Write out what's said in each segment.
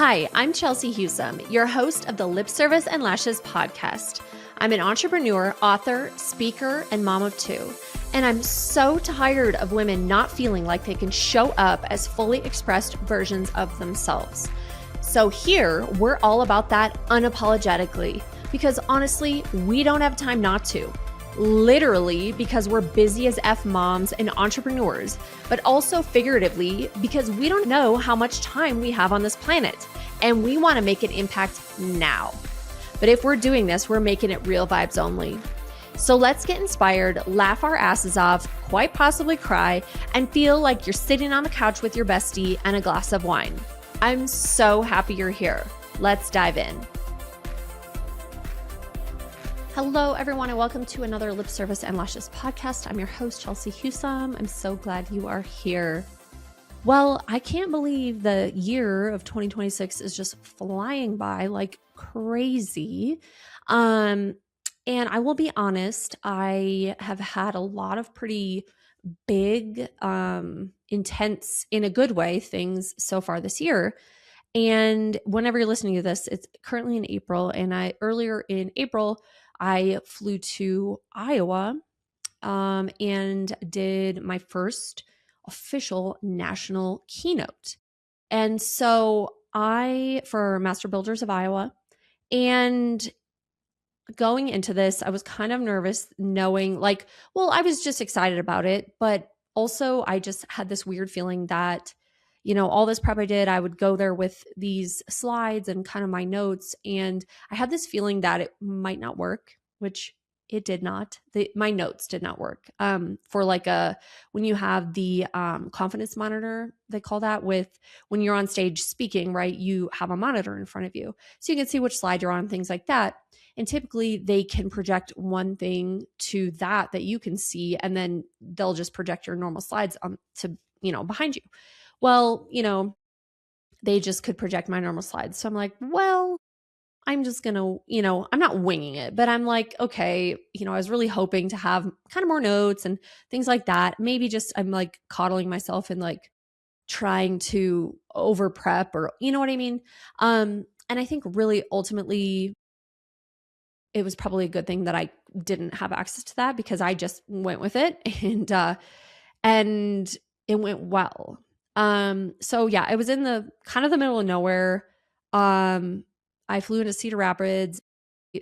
Hi, I'm Chelsea Husum, your host of the Lip Service and Lashes podcast. I'm an entrepreneur, author, speaker, and mom of two. And I'm so tired of women not feeling like they can show up as fully expressed versions of themselves. So here, we're all about that unapologetically, because honestly, we don't have time not to. Literally, because we're busy as F moms and entrepreneurs, but also figuratively, because we don't know how much time we have on this planet, and we want to make an impact now. But if we're doing this, we're making it real vibes only. So let's get inspired, laugh our asses off, quite possibly cry, and feel like you're sitting on the couch with your bestie and a glass of wine. I'm so happy you're here. Let's dive in. Hello, everyone, and welcome to another Lip Service and Lashes podcast. I'm your host, Chelsea Husum. I'm so glad you are here. Well, I can't believe the year of 2026 is just flying by like crazy. And I will be honest, I have had a lot of pretty big, intense, in a good way, things so far this year. And whenever you're listening to this, it's currently in April. And earlier in April, I flew to Iowa and did my first official national keynote. And so for Master Builders of Iowa, and going into this, I was kind of nervous knowing I was just excited about it, but also I just had this weird feeling that, all this prep I did, I would go there with these slides and kind of my notes. And I had this feeling that it might not work, which it did not. My notes did not work. For when you have the confidence monitor, they call that, when you're on stage speaking, right? You have a monitor in front of you. So you can see which slide you're on, things like that. And typically they can project one thing to that you can see, and then they'll just project your normal slides to behind you. Well, they just could project my normal slides. So I'm like, well, I'm just going to, I'm not winging it, but I'm like, okay, I was really hoping to have kind of more notes and things like that. Maybe just I'm like coddling myself and like trying to over prep, or you know what I mean? And I think really ultimately it was probably a good thing that I didn't have access to that, because I just went with it and it went well. So yeah, I was in the kind of the middle of nowhere. I flew into Cedar Rapids,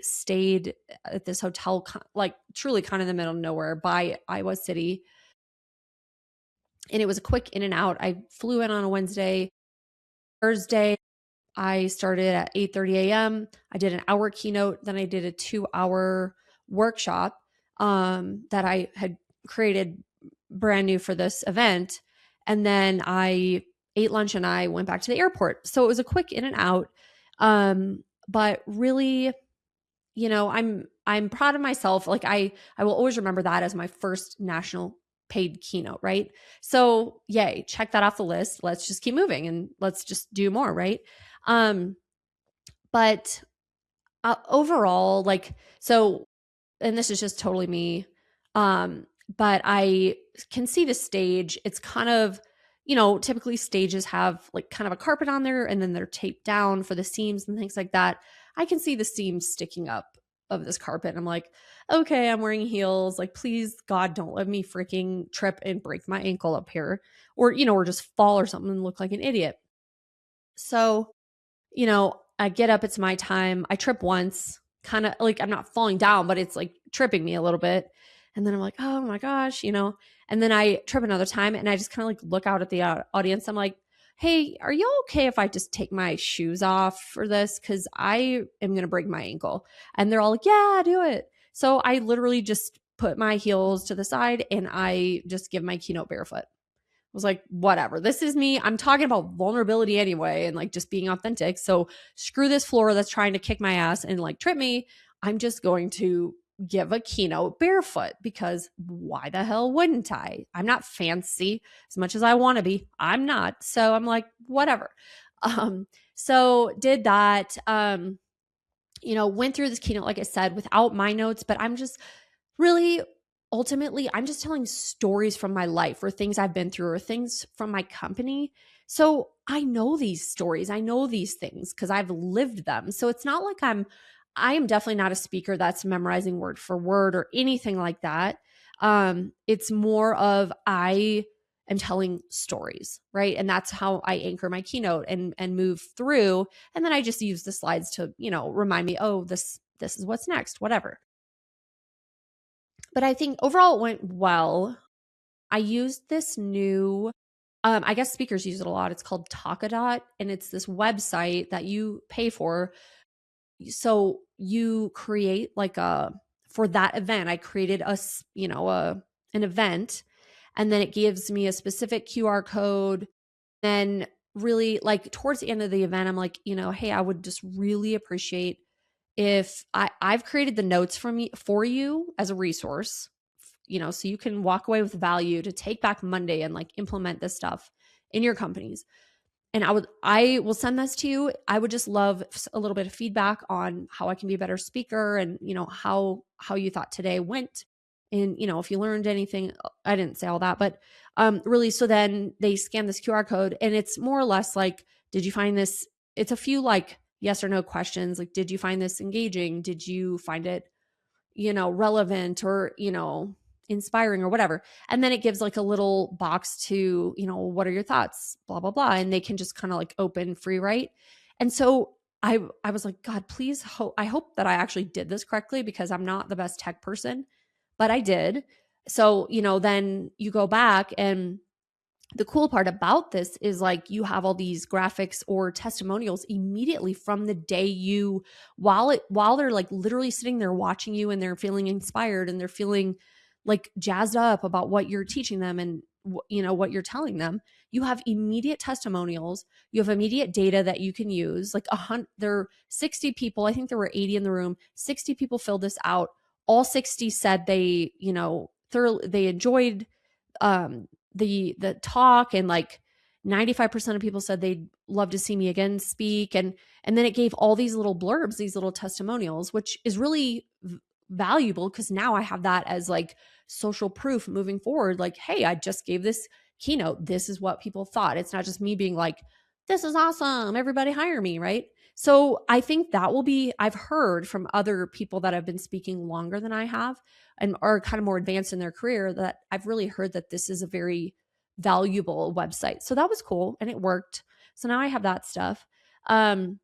stayed at this hotel, like truly kind of in the middle of nowhere by Iowa City. And it was a quick in and out. I flew in on a Wednesday. Thursday, I started at 8:30 a.m. I did an hour keynote. Then I did a 2-hour workshop that I had created brand new for this event. And then I ate lunch and I went back to the airport. So it was a quick in and out. But really, I'm proud of myself. Like I will always remember that as my first national paid keynote, right? So yay, check that off the list. Let's just keep moving and let's just do more, right? But overall, and this is just totally me. But I can see the stage. It's kind of, typically stages have like kind of a carpet on there and then they're taped down for the seams and things like that. I can see the seams sticking up of this carpet. I'm like, okay, I'm wearing heels. Like, please, God, don't let me freaking trip and break my ankle up here, or, or just fall or something and look like an idiot. So, I get up, it's my time. I trip once, kind of like I'm not falling down, but it's like tripping me a little bit. And then I'm like, oh my gosh, and then I trip another time and I just kind of like look out at the audience. I'm like, hey, are you okay if I just take my shoes off for this? Because I am going to break my ankle. And they're all like, yeah, do it. So I literally just put my heels to the side and I just give my keynote barefoot. I was like, whatever, this is me. I'm talking about vulnerability anyway and like just being authentic. So screw this floor that's trying to kick my ass and like trip me. I'm just going to give a keynote barefoot, because why the hell wouldn't I? I'm not fancy as much as I want to be. I'm not. So I'm like, whatever. So did that, went through this keynote, like I said, without my notes, but I'm just really ultimately, I'm just telling stories from my life or things I've been through or things from my company So I know these stories. I know these things because I've lived them. So it's not like I am definitely not a speaker that's memorizing word for word or anything like that. It's more of I am telling stories, right? And that's how I anchor my keynote and move through. And then I just use the slides to, remind me, oh, this is what's next, whatever. But I think overall it went well. I used this new, I guess speakers use it a lot. It's called Talkadot, and it's this website that you pay for. So you create for that event, I created an event, and then it gives me a specific QR code. Then really like towards the end of the event, I'm like, hey, I would just really appreciate if I've created the notes for you as a resource, so you can walk away with value to take back Monday and like implement this stuff in your companies. And I will send this to you. I would just love a little bit of feedback on how I can be a better speaker, and how you thought today went, and if you learned anything. I didn't say all that, but really, so then they scan this QR code, and it's more or less like, did you find this? It's a few like yes or no questions, like, did you find this engaging? Did you find it relevant, or inspiring, or whatever. And then it gives like a little box to, what are your thoughts, blah blah blah, and they can just kind of like open free write. And so I was like, God, please I hope that I actually did this correctly, because I'm not the best tech person, but I did. So then you go back, and the cool part about this is like you have all these graphics or testimonials immediately from the day while they're like literally sitting there watching you, and they're feeling inspired, and they're feeling like jazzed up about what you're teaching them, and what you're telling them. You have immediate testimonials, you have immediate data that you can use. Like there are 60 people, I think there were 80 in the room, 60 people filled this out. All 60 said they thoroughly they enjoyed the talk, and like 95% of people said they'd love to see me again speak. And then it gave all these little blurbs, these little testimonials, which is really valuable, because now I have that as like social proof moving forward. Like, hey, I just gave this keynote, this is what people thought. It's not just me being like, this is awesome, everybody hire me, right? So I think that will be, I've heard from other people that have been speaking longer than I have and are kind of more advanced in their career, that I've really heard that this is a very valuable website. So that was cool, and it worked. So now I have that stuff. And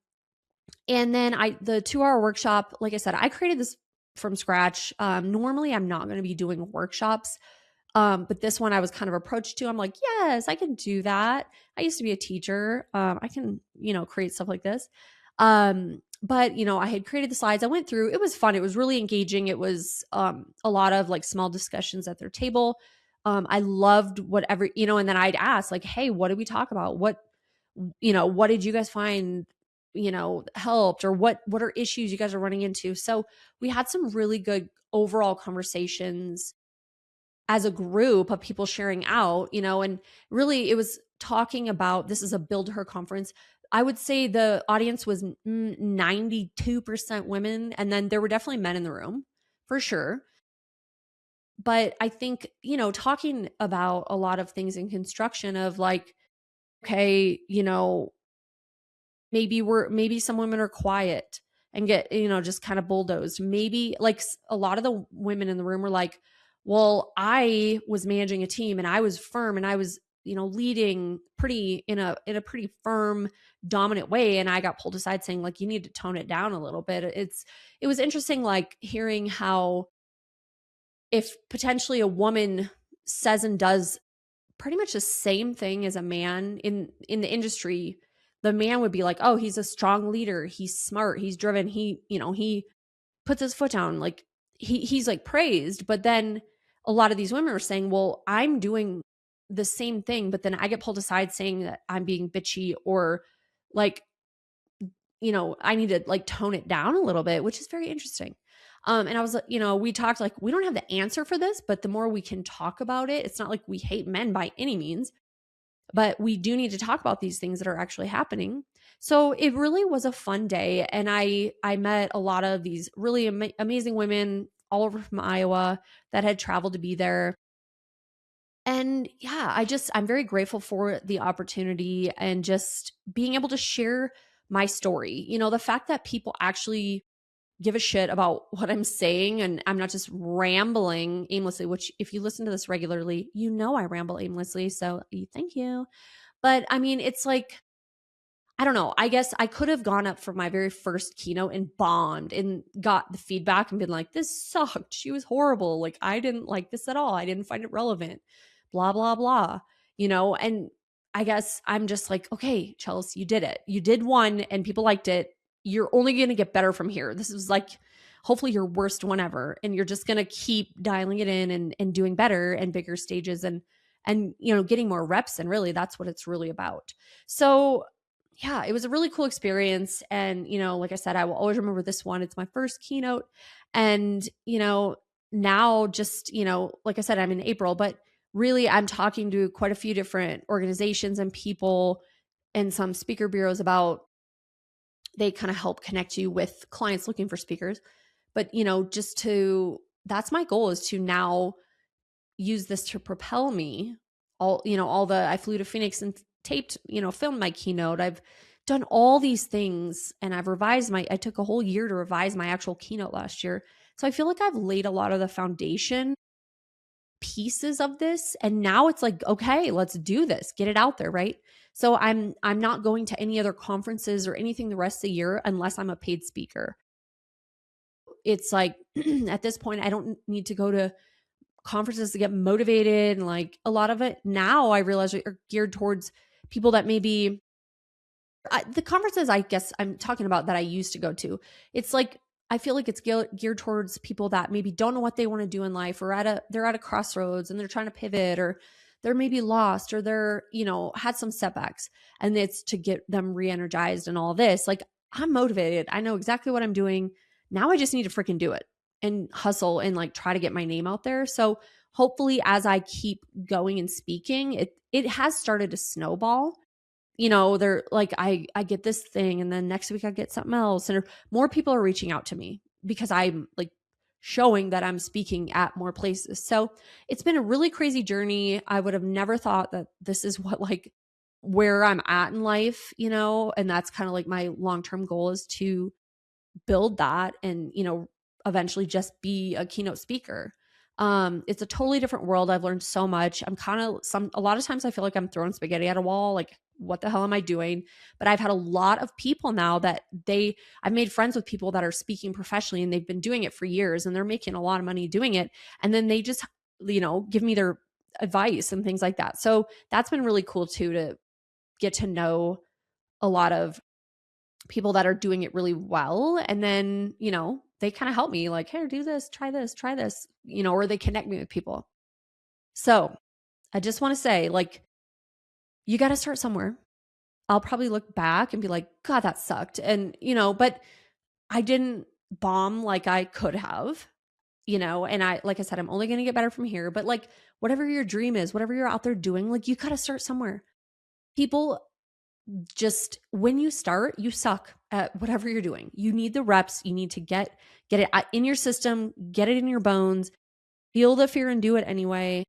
then the 2-hour workshop, like I said, I created this from scratch. Normally I'm not going to be doing workshops. But this one I was kind of approached to. I'm like, yes, I can do that. I used to be a teacher. I can, create stuff like this. But I had created the slides. I went through. It was fun. It was really engaging. It was a lot of like small discussions at their table. I loved whatever, and then I'd ask like, hey, what did we talk about? What did you guys find, helped, or what are issues you guys are running into? So we had some really good overall conversations as a group of people sharing out, and really it was talking about, this is a Build Her conference. I would say the audience was 92% women, and then there were definitely men in the room for sure. But I think, talking about a lot of things in construction of like, okay, maybe some women are quiet and get, just kind of bulldozed. Maybe like a lot of the women in the room were like, well, I was managing a team, and I was firm, and I was, leading in a pretty firm, dominant way. And I got pulled aside saying like, you need to tone it down a little bit. It was interesting, like hearing how if potentially a woman says and does pretty much the same thing as a man in the industry, the man would be like, oh, he's a strong leader, he's smart, he's driven, he puts his foot down, like he's like praised. But then a lot of these women are saying, well, I'm doing the same thing, but then I get pulled aside saying that I'm being bitchy, or like, I need to like tone it down a little bit, which is very interesting. And I was like, we talked like, we don't have the answer for this, but the more we can talk about it, it's not like we hate men by any means, but we do need to talk about these things that are actually happening. So it really was a fun day. And I met a lot of these really amazing women all over from Iowa that had traveled to be there. And yeah, I'm very grateful for the opportunity and just being able to share my story. The fact that people actually give a shit about what I'm saying and I'm not just rambling aimlessly, which if you listen to this regularly, I ramble aimlessly. So thank you. But I mean, it's like, I don't know. I guess I could have gone up for my very first keynote and bombed and got the feedback and been like, this sucked. She was horrible. Like, I didn't like this at all. I didn't find it relevant. Blah, blah, blah. And I guess I'm just like, okay, Chelsea, you did it. You did one and people liked it. You're only going to get better from here. This is like, hopefully your worst one ever. And you're just going to keep dialing it in and doing better and bigger stages and getting more reps. And really, that's what it's really about. So yeah, it was a really cool experience. And, like I said, I will always remember this one. It's my first keynote. And, now just, like I said, I'm in April, but really I'm talking to quite a few different organizations and people and some speaker bureaus about they kind of help connect you with clients looking for speakers. But, that's my goal is to now use this to propel me. I flew to Phoenix and taped, filmed my keynote. I've done all these things and I took a whole year to revise my actual keynote last year. So I feel like I've laid a lot of the foundation pieces of this. And now it's like, okay, let's do this, get it out there. Right. So I'm not going to any other conferences or anything the rest of the year unless I'm a paid speaker. It's like at this point, I don't need to go to conferences to get motivated. And like a lot of it now I realize are geared towards people that maybe the conferences I guess I'm talking about that I used to go to. It's like, I feel like it's geared towards people that maybe don't know what they want to do in life or they're at a crossroads and they're trying to pivot or they're maybe lost or they're, had some setbacks and it's to get them re-energized and all this. Like I'm motivated. I know exactly what I'm doing. Now I just need to freaking do it and hustle and like try to get my name out there. So hopefully as I keep going and speaking, it has started to snowball. They're like, I get this thing and then next week I get something else. And more people are reaching out to me because I'm like showing that I'm speaking at more places. So it's been a really crazy journey. I would have never thought that this is where I'm at in life, and that's kind of like my long-term goal is to build that and, eventually just be a keynote speaker. It's a totally different world. I've learned so much. A lot of times I feel like I'm throwing spaghetti at a wall. Like, what the hell am I doing? But I've had a lot of people now that I've made friends with people that are speaking professionally and they've been doing it for years and they're making a lot of money doing it. And then they just, give me their advice and things like that. So that's been really cool too, to get to know a lot of people that are doing it really well. And then, they kind of help me like, hey, do this, try this, or they connect me with people. So I just want to say, like, you got to start somewhere. I'll probably look back and be like, God, that sucked. And, but I didn't bomb like I could have, and like I said, I'm only going to get better from here. But like, whatever your dream is, whatever you're out there doing, like, you got to start somewhere. People just, when you start, you suck at whatever you're doing. You need the reps. You need to get it in your system, get it in your bones, feel the fear and do it anyway.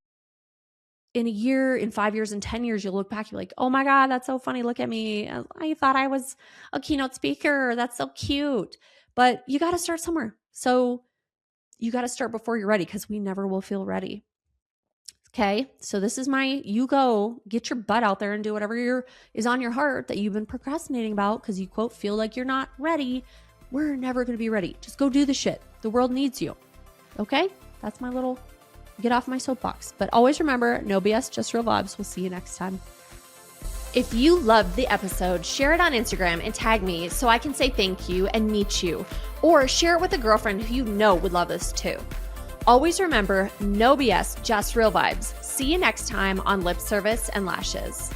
In a year, in 5 years, in 10 years, you'll look back, you're like, oh my God, that's so funny. Look at me. I thought I was a keynote speaker. That's so cute. But you got to start somewhere. So you got to start before you're ready because we never will feel ready. Okay. So this is you go get your butt out there and do whatever is on your heart that you've been procrastinating about because you quote, feel like you're not ready. We're never going to be ready. Just go do the shit. The world needs you. Okay. That's my little get off my soapbox. But always remember, no BS, just real vibes. We'll see you next time. If you loved the episode, share it on Instagram and tag me so I can say thank you and meet you. Or share it with a girlfriend who you know would love this too. Always remember, no BS, just real vibes. See you next time on Lip Service and Lashes.